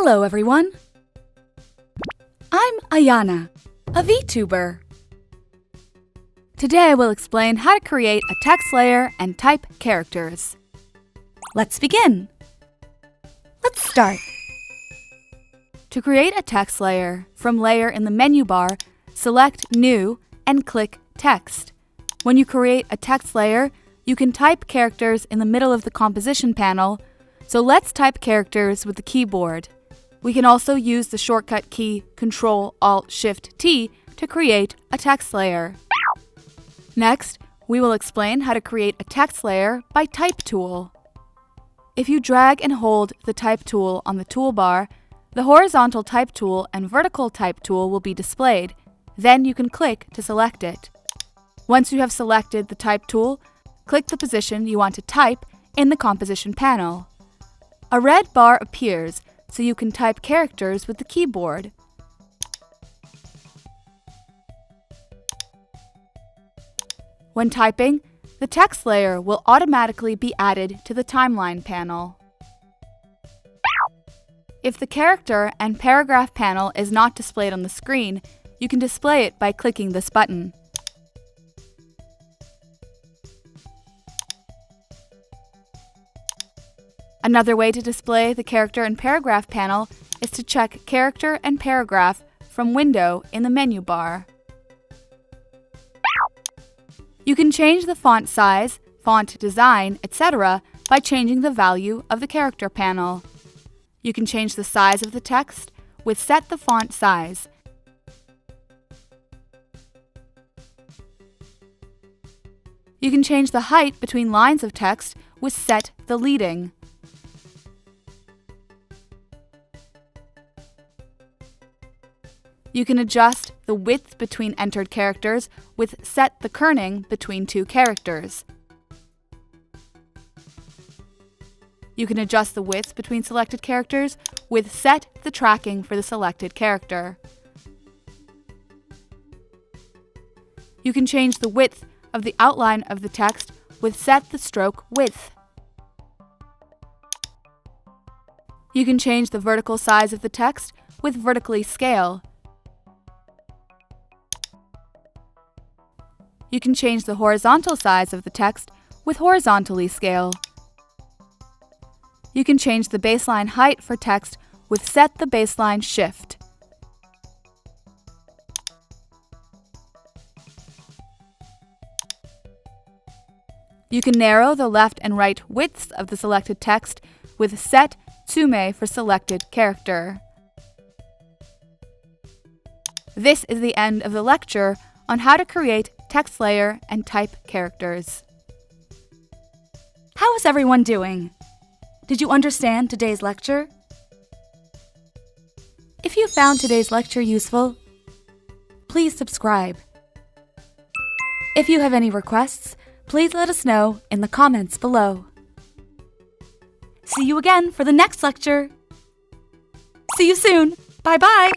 Hello everyone! I'm AYANA, a Vtuber. Today I will explain how to create a text layer and type characters. Let's begin! Let's start. To create a text layer, from Layer in the menu bar, select New and click Text. When you create a text layer, you can type characters in the middle of the composition panel, so let's type characters with the keyboard. We can also use the shortcut key Ctrl-Alt-Shift-T to create a text layer. Next, we will explain how to create a text layer by Type tool. If you drag and hold the Type tool on the toolbar, the horizontal Type tool and vertical Type tool will be displayed. Then you can click to select it. Once you have selected the Type tool, click the position you want to type in the composition panel. A red bar appears, so you can type characters with the keyboard. When typing, the text layer will automatically be added to the timeline panel. If the character and paragraph panel is not displayed on the screen, you can display it by clicking this button. Another way to display the character and paragraph panel is to check Character and Paragraph from Window in the menu bar. You can change the font size, font design, etc. by changing the value of the character panel. You can change the size of the text with Set the Font Size. You can change the height between lines of text with Set the Leading. You can adjust the width between entered characters with Set the Kerning between two characters. You can adjust the width between selected characters with Set the Tracking for the selected character. You can change the width of the outline of the text with Set the Stroke Width. You can change the vertical size of the text with Vertically Scale. You can change the horizontal size of the text with Horizontally Scale. You can change the baseline height for text with Set the Baseline Shift. You can narrow the left and right widths of the selected text with Set Tsume for selected character. This is the end of the lecture on how to create text layer and type characters. How is everyone doing? Did you understand today's lecture? If you found today's lecture useful, please subscribe. If you have any requests, please let us know in the comments below. See you again for the next lecture. See you soon. Bye-bye.